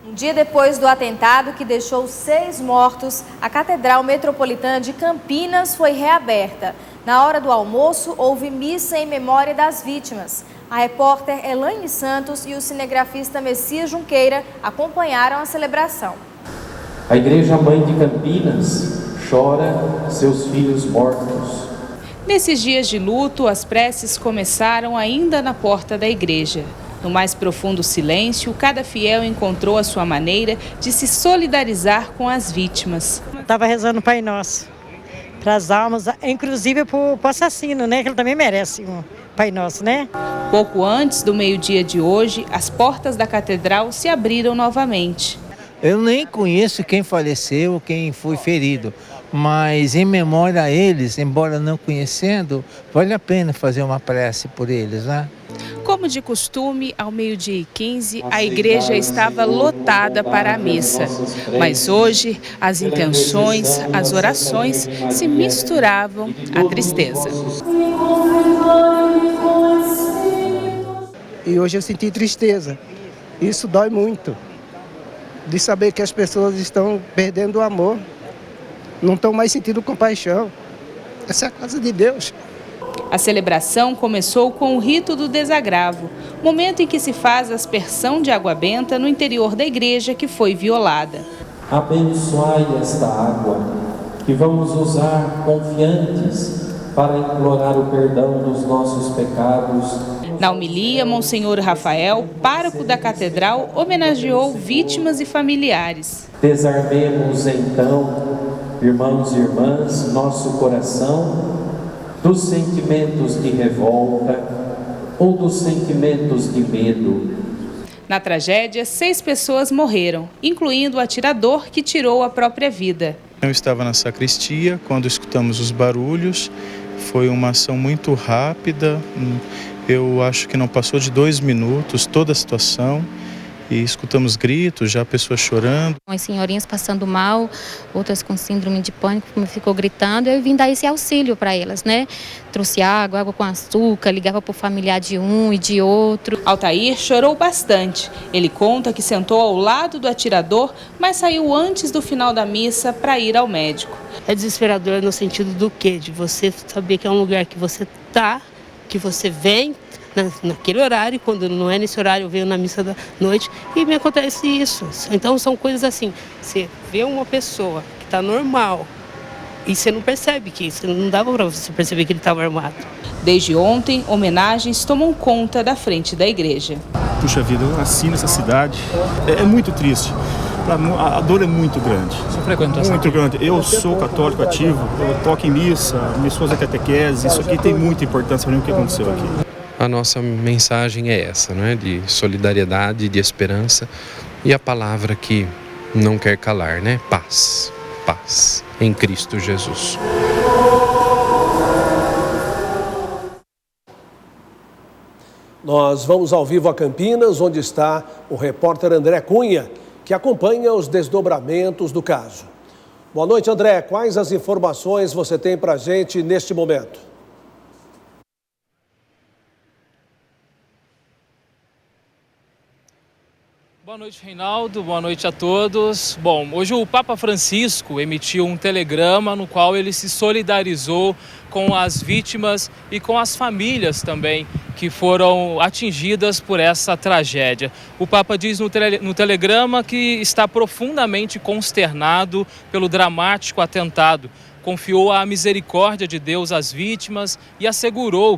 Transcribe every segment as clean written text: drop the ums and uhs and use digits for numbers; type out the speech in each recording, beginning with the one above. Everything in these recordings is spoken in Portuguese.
Um dia depois do atentado que deixou 6 mortos, a Catedral Metropolitana de Campinas foi reaberta. Na hora do almoço, houve missa em memória das vítimas. A repórter Elaine Santos e o cinegrafista Messias Junqueira acompanharam a celebração. A Igreja Mãe de Campinas chora seus filhos mortos. Nesses dias de luto, as preces começaram ainda na porta da igreja. No mais profundo silêncio, cada fiel encontrou a sua maneira de se solidarizar com as vítimas. Estava rezando o Pai Nosso para as almas, inclusive para o assassino, né? Que ele também merece um Pai Nosso, né? Pouco antes do meio-dia de hoje, as portas da catedral se abriram novamente. Eu nem conheço quem faleceu, quem foi ferido, mas em memória a eles, embora não conhecendo, vale a pena fazer uma prece por eles, né? Como de costume, ao 12h15, a igreja estava lotada para a missa. Mas hoje, as intenções, as orações se misturavam à tristeza. E hoje eu senti tristeza. Isso dói muito. De saber que as pessoas estão perdendo o amor. Não estão mais sentindo compaixão. Essa é a casa de Deus. A celebração começou com o rito do desagravo, momento em que se faz a aspersão de água benta no interior da igreja que foi violada. Abençoai esta água, que vamos usar confiantes para implorar o perdão dos nossos pecados. Na homilia, Monsenhor Rafael, pároco da catedral, homenageou vítimas e familiares. Desarmemos então, irmãos e irmãs, nosso coração dos sentimentos de revolta ou dos sentimentos de medo. Na tragédia, 6 pessoas morreram, incluindo o atirador que tirou a própria vida. Eu estava na sacristia quando escutamos os barulhos. Foi uma ação muito rápida. Eu acho que não passou de 2 minutos toda a situação. E escutamos gritos, já pessoas chorando. As senhorinhas passando mal, outras com síndrome de pânico, ficou gritando. Eu vim dar esse auxílio para elas, né? Trouxe água com açúcar, ligava para o familiar de um e de outro. Altair chorou bastante. Ele conta que sentou ao lado do atirador, mas saiu antes do final da missa para ir ao médico. É desesperador no sentido do quê? De você saber que é um lugar que você tá, que você vem naquele horário, quando não é nesse horário, eu venho na missa da noite e me acontece isso. Então são coisas assim, você vê uma pessoa que está normal e você não percebe que isso, não dava para você perceber que ele estava armado. Desde ontem, homenagens tomam conta da frente da igreja. Puxa vida, eu nasci nessa cidade, é muito triste. A dor é muito grande. Você frequenta essa? Muito grande. Eu sou católico ativo, eu toco em missa, minha esposa é catequese, isso aqui tem muita importância para mim o que aconteceu aqui. A nossa mensagem é essa, não é? De solidariedade, de esperança e a palavra que não quer calar, né? Paz, paz em Cristo Jesus. Nós vamos ao vivo a Campinas, onde está o repórter André Cunha, que acompanha os desdobramentos do caso. Boa noite, André. Quais as informações você tem para a gente neste momento? Boa noite, Reinaldo. Boa noite a todos. Bom, hoje o Papa Francisco emitiu um telegrama no qual ele se solidarizou com as vítimas e com as famílias também que foram atingidas por essa tragédia. O Papa diz no telegrama que está profundamente consternado pelo dramático atentado. Confiou a misericórdia de Deus às vítimas e assegurou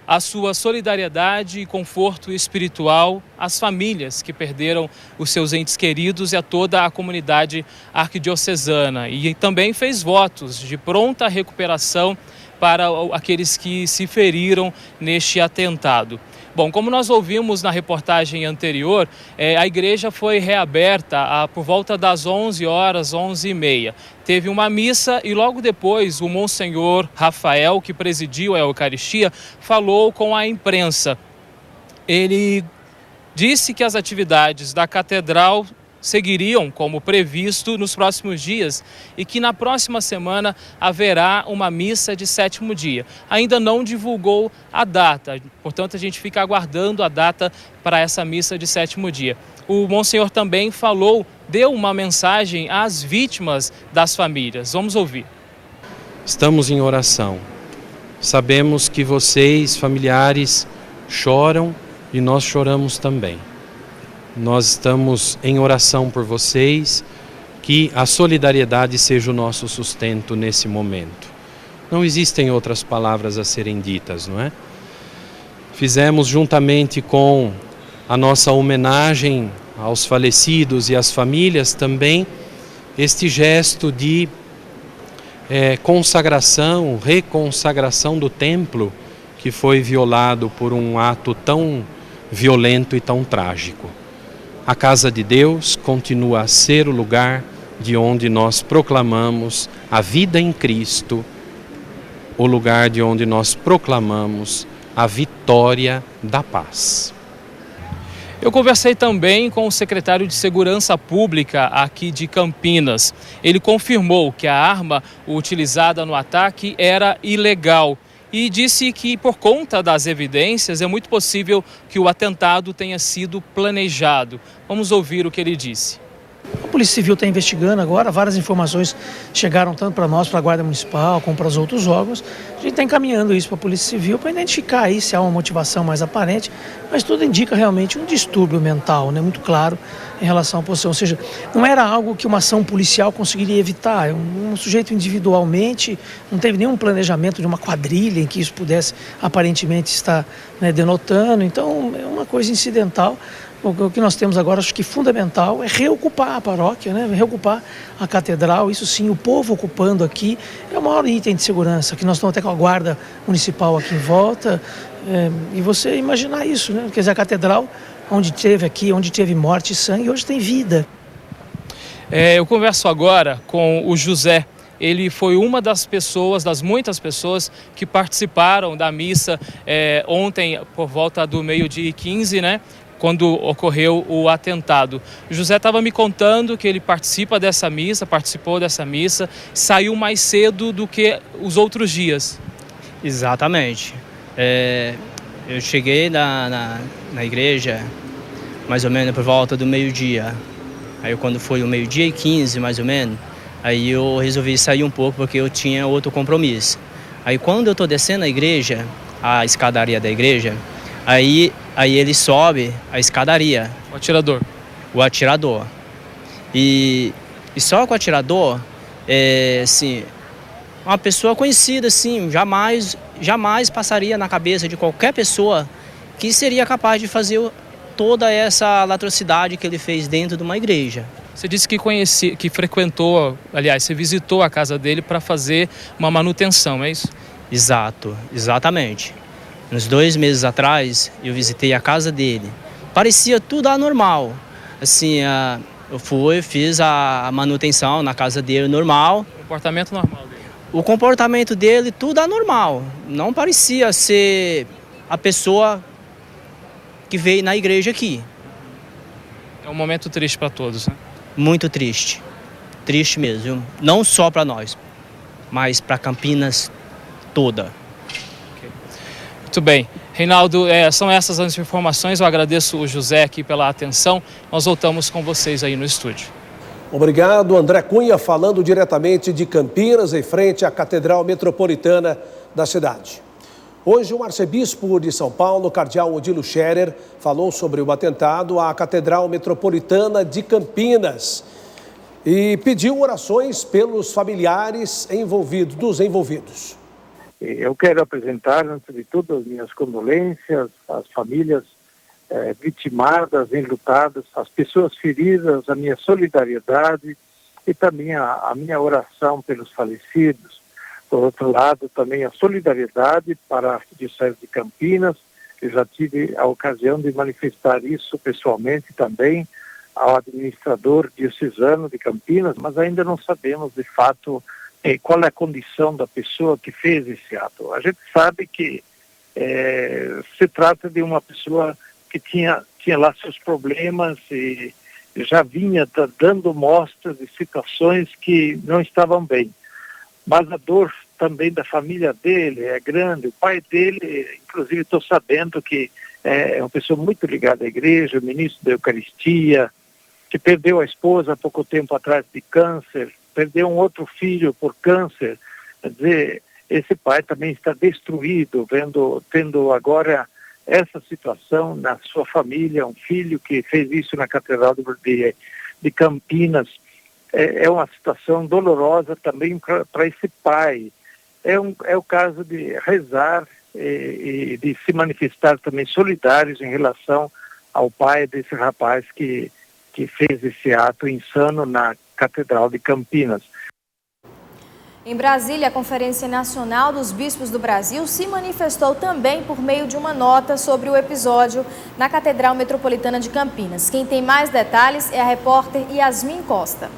a sua solidariedade e conforto espiritual às famílias que perderam os seus entes queridos e a toda a comunidade arquidiocesana. E também fez votos de pronta recuperação para aqueles que se feriram neste atentado. Bom, como nós ouvimos na reportagem anterior, a igreja foi reaberta por volta das 11 horas, 11h30. Teve uma missa e logo depois o Monsenhor Rafael, que presidiu a Eucaristia, falou com a imprensa. Ele disse que as atividades da catedral seguiriam como previsto nos próximos dias e que na próxima semana haverá uma missa de 7º dia. Ainda não divulgou a data, portanto a gente fica aguardando a data para essa missa de 7º dia. O Monsenhor também deu uma mensagem às vítimas das famílias. Vamos ouvir. Estamos em oração. Sabemos que vocês, familiares, choram e nós choramos também. Nós estamos em oração por vocês, que a solidariedade seja o nosso sustento nesse momento. Não existem outras palavras a serem ditas, não é? Fizemos juntamente com a nossa homenagem aos falecidos e às famílias também este gesto de consagração, reconsagração do templo que foi violado por um ato tão violento e tão trágico. A casa de Deus continua a ser o lugar de onde nós proclamamos a vida em Cristo, o lugar de onde nós proclamamos a vitória da paz. Eu conversei também com o secretário de Segurança Pública aqui de Campinas. Ele confirmou que a arma utilizada no ataque era ilegal e disse que, por conta das evidências, é muito possível que o atentado tenha sido planejado. Vamos ouvir o que ele disse. A Polícia Civil está investigando agora, várias informações chegaram tanto para nós, para a Guarda Municipal, como para os outros órgãos. A gente está encaminhando isso para a Polícia Civil para identificar aí se há uma motivação mais aparente, mas tudo indica realmente um distúrbio mental, né, muito claro em relação à posição. Ou seja, não era algo que uma ação policial conseguiria evitar. Um sujeito individualmente não teve nenhum planejamento de uma quadrilha em que isso pudesse aparentemente estar, né, denotando. Então é uma coisa incidental. O que nós temos agora, acho que fundamental, é reocupar a paróquia, né? Reocupar a catedral. Isso sim, o povo ocupando aqui é o maior item de segurança, que nós estamos até com a guarda municipal aqui em volta. E você imaginar isso, né? Quer dizer, a catedral, onde teve morte e sangue, hoje tem vida. Eu converso agora com o José. Ele foi uma das muitas pessoas que participaram da missa ontem por volta do 12h15, né? Quando ocorreu o atentado. O José estava me contando que ele participou dessa missa, saiu mais cedo do que os outros dias. Exatamente. Eu cheguei na igreja mais ou menos por volta do 12h. Aí quando foi o 12h15, mais ou menos, aí eu resolvi sair um pouco porque eu tinha outro compromisso. Aí quando eu estou descendo a igreja, a escadaria da igreja, Aí ele sobe a escadaria. O atirador. E só com o atirador, assim, uma pessoa conhecida, assim, jamais passaria na cabeça de qualquer pessoa que seria capaz de fazer toda essa atrocidade que ele fez dentro de uma igreja. Você disse que frequentou, aliás, você visitou a casa dele para fazer uma manutenção, é isso? Exatamente. Uns 2 meses atrás, eu visitei a casa dele. Parecia tudo anormal. Assim, fiz a manutenção na casa dele normal. O comportamento normal dele? O comportamento dele, tudo anormal. Não parecia ser a pessoa que veio na igreja aqui. É um momento triste para todos, né? Muito triste. Triste mesmo. Não só para nós, mas para Campinas toda. Muito bem. Reinaldo, são essas as informações. Eu agradeço o José aqui pela atenção. Nós voltamos com vocês aí no estúdio. Obrigado, André Cunha, falando diretamente de Campinas, em frente à Catedral Metropolitana da cidade. Hoje, o arcebispo de São Paulo, cardeal Odilo Scherer, falou sobre o atentado à Catedral Metropolitana de Campinas e pediu orações pelos familiares dos envolvidos. Eu quero apresentar, antes de tudo, as minhas condolências às famílias vitimadas, enlutadas, às pessoas feridas, a minha solidariedade e também a minha oração pelos falecidos. Por outro lado, também a solidariedade para a Arquidiocese de Campinas. Eu já tive a ocasião de manifestar isso pessoalmente também ao administrador diocesano de Campinas, mas ainda não sabemos de fato qual é a condição da pessoa que fez esse ato. A gente sabe que se trata de uma pessoa que tinha lá seus problemas e já vinha dando mostras de situações que não estavam bem. Mas a dor também da família dele é grande. O pai dele, inclusive estou sabendo que é uma pessoa muito ligada à igreja, o ministro da Eucaristia, que perdeu a esposa há pouco tempo atrás de câncer, perdeu um outro filho por câncer. Quer dizer, esse pai também está destruído, tendo agora essa situação na sua família, um filho que fez isso na Catedral de Campinas. É uma situação dolorosa também para esse pai. É o caso de rezar e de se manifestar também solidários em relação ao pai desse rapaz que fez esse ato insano na Catedral de Campinas. Em Brasília, a Conferência Nacional dos Bispos do Brasil se manifestou também por meio de uma nota sobre o episódio na Catedral Metropolitana de Campinas. Quem tem mais detalhes é a repórter Yasmin Costa.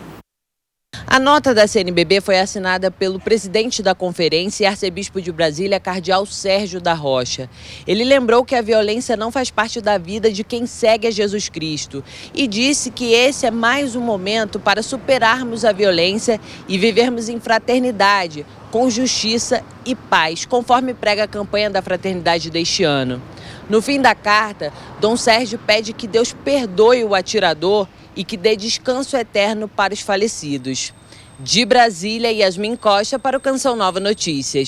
A nota da CNBB foi assinada pelo presidente da conferência e arcebispo de Brasília, cardeal Sérgio da Rocha. Ele lembrou que a violência não faz parte da vida de quem segue a Jesus Cristo e disse que esse é mais um momento para superarmos a violência e vivermos em fraternidade, com justiça e paz, conforme prega a campanha da fraternidade deste ano. No fim da carta, Dom Sérgio pede que Deus perdoe o atirador e que dê descanso eterno para os falecidos. De Brasília, Yasmin Costa para o Canção Nova Notícias.